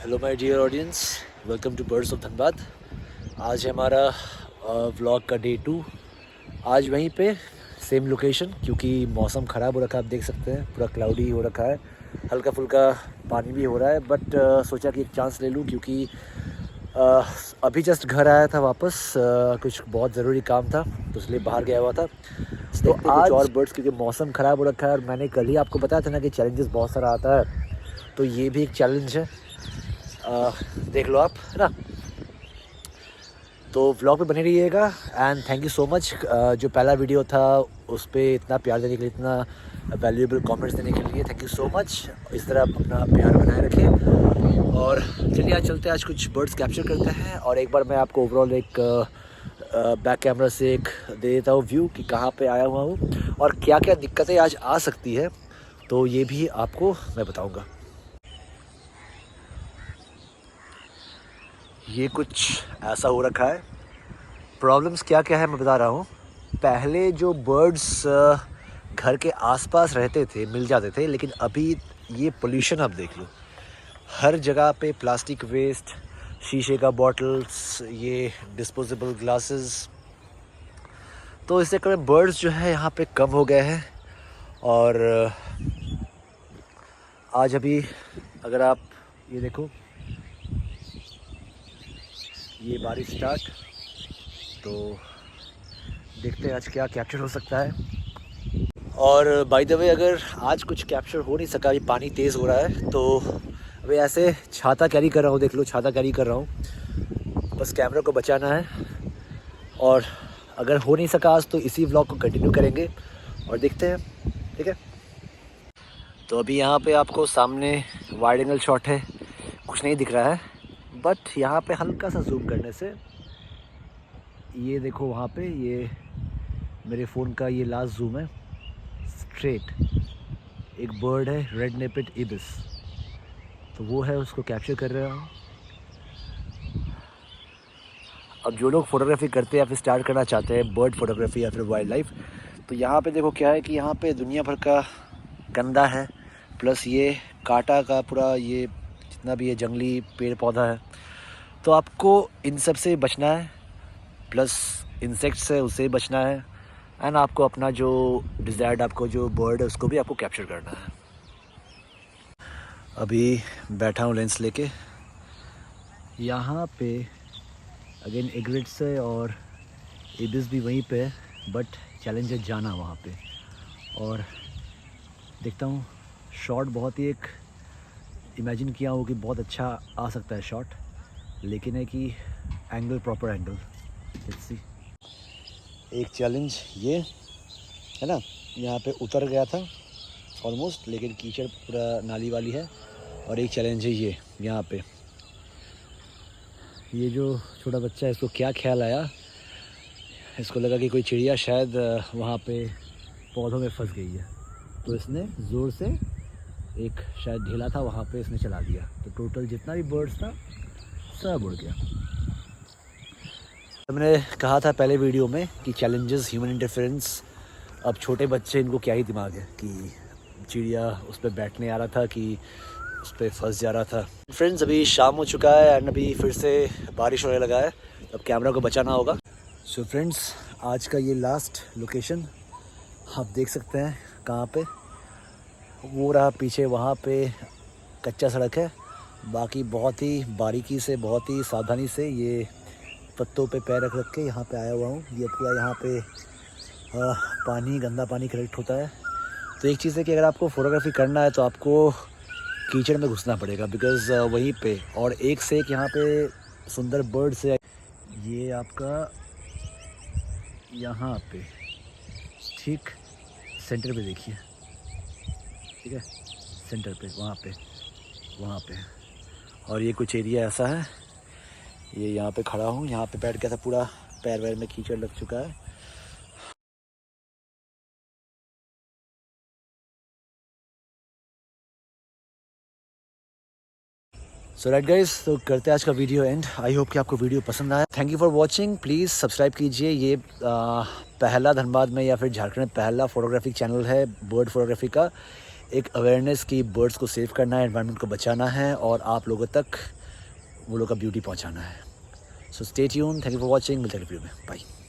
Hello my dear audience, welcome to birds of Dhanbad. आज है हमारा व्लॉग का डे 2। आज वहीं पे सेम लोकेशन, क्योंकि मौसम ख़राब हो रखा है। आप देख सकते हैं पूरा क्लाउडी हो रखा है, हल्का फुल्का पानी भी हो रहा है। बट सोचा कि एक चांस ले लूँ, क्योंकि अभी जस्ट घर आया था वापस। कुछ बहुत ज़रूरी काम था तो इसलिए बाहर गया हुआ था। तो आज कुछ और बर्ड्स, क्योंकि मौसम ख़राब हो रखा है और मैंने कल ही आपको बताया था ना कि चैलेंजेस बहुत सारा आता है, तो ये भी एक चैलेंज है। देख लो आप, है ना। तो व्लॉग पे बने रहिएगा and thank you so much. जो पहला वीडियो था उस पर इतना प्यार देने के लिए, इतना वैल्यूएबल कमेंट्स देने के लिए थैंक यू सो मच। इस तरह आप अपना प्यार बनाए रखें। और चलिए आज चलते हैं, आज कुछ बर्ड्स कैप्चर करते हैं। और एक बार मैं आपको ओवरऑल एक बैक कैमरा से एक दे देता हूँ व्यू कि कहाँ पे आया हुआ हूँ और क्या क्या दिक्कतें आज आ सकती है, तो ये भी आपको मैं बताऊँगा। ये कुछ ऐसा हो रखा है। प्रॉब्लम्स क्या क्या है मैं बता रहा हूँ। पहले जो बर्ड्स घर के आसपास रहते थे मिल जाते थे, लेकिन अभी ये पोल्यूशन आप देख लो, हर जगह पे प्लास्टिक वेस्ट, शीशे का बॉटल्स, ये डिस्पोजेबल ग्लासेस। तो इससे कारण बर्ड्स जो है यहाँ पे कम हो गए हैं। और आज अभी अगर आप ये देखो, ये बारिश स्टार्ट, तो देखते हैं आज क्या कैप्चर हो सकता है। और बाय द वे, अगर आज कुछ कैप्चर हो नहीं सका, ये पानी तेज़ हो रहा है, तो अभी ऐसे छाता कैरी कर रहा हूँ। देख लो, छाता कैरी कर रहा हूँ, बस कैमरा को बचाना है। और अगर हो नहीं सका आज, तो इसी व्लॉग को कंटिन्यू करेंगे और देखते हैं, ठीक है। तो अभी यहाँ पे आपको सामने वाइड एंगल शॉट है, कुछ नहीं दिख रहा है, बट यहाँ पे हल्का सा जूम करने से ये देखो, वहाँ पे ये मेरे फ़ोन का ये लास्ट जूम है, स्ट्रेट एक बर्ड है, रेड नेपेड इबिस, तो वो है, उसको कैप्चर कर रहा हूँ। अब जो लोग फ़ोटोग्राफी करते हैं या फिर स्टार्ट करना चाहते हैं बर्ड फोटोग्राफी या फिर वाइल्ड लाइफ, तो यहाँ पे देखो क्या है कि यहाँ पे दुनिया भर का गंदा है, प्लस ये कांटा का पूरा ये जितना भी ये जंगली पेड़ पौधा है, तो आपको इन सब से बचना है, प्लस इंसेक्ट्स से उससे बचना है। एंड आपको अपना जो डिज़ायर्ड आपको जो बर्ड है उसको भी आपको कैप्चर करना है। अभी बैठा हूँ लेंस लेके यहाँ पे। अगेन एग्रेट्स है और इबिस भी वहीं पे है, बट चैलेंज है जाना वहाँ पे। और देखता हूँ, शॉट बहुत ही एक इमेजिन किया हो कि बहुत अच्छा आ सकता है शॉट, लेकिन है कि angle, proper angle. Let's see. एक चैलेंज ये है ना, यहाँ पे उतर गया था ऑलमोस्ट, लेकिन कीचड़ पूरा नाली वाली है। और एक चैलेंज है ये यहाँ पे, ये जो छोटा बच्चा है, इसको क्या ख्याल आया, इसको लगा कि कोई चिड़िया शायद वहाँ पे पौधों में फंस गई है, तो इसने ज़ोर से एक शायद ढेला था वहाँ पे इसने चला दिया, तो टोटल जितना भी बर्ड्स था सब उड़ गया। मैंने कहा था पहले वीडियो में कि चैलेंजेस, ह्यूमन इंटरफेरेंस। अब छोटे बच्चे, इनको क्या ही दिमाग है कि चिड़िया उस पर बैठने आ रहा था कि उस पर फंस जा रहा था। फ्रेंड्स, अभी शाम हो चुका है एंड अभी फिर से बारिश होने लगा है, अब कैमरा को बचाना होगा। सो फ्रेंड्स, आज का ये लास्ट लोकेशन आप देख सकते हैं कहाँ पे, वो रहा पीछे, वहाँ पे कच्चा सड़क है। बाकी बहुत ही बारीकी से, बहुत ही सावधानी से ये पत्तों पे पैर रख रख के यहाँ पे आया हुआ हूँ। ये पूरा यहाँ पे पानी, गंदा पानी कलेक्ट होता है। तो एक चीज़ है कि अगर आपको फ़ोटोग्राफी करना है तो आपको कीचड़ में घुसना पड़ेगा, बिकॉज़ वहीं पे और एक से एक यहाँ पे सुंदर बर्ड्स है। ये आपका यहाँ पे ठीक सेंटर पे देखिए, ठीक है, सेंटर पे, वहाँ पे। और ये कुछ एरिया ऐसा है, ये यहाँ पे खड़ा हूँ, यहाँ पे बैठ गया था, पूरा पैर वैर में कीचड़ लग चुका है। सो राइट गाइस, तो करते हैं आज का वीडियो एंड। आई होप कि आपको वीडियो पसंद आया। Thank you for watching. Please subscribe कीजिए। ये पहला धनबाद में या फिर झारखंड में पहला फोटोग्राफी चैनल है बर्ड फोटोग्राफी का। एक अवेयरनेस की बर्ड्स को सेव करना है, एनवायरनमेंट को बचाना है और आप लोगों तक वो लोग का ब्यूटी पहुंचाना है। So stay tune, thank you for watching, मिलते हैं रिव्यू में, बाय।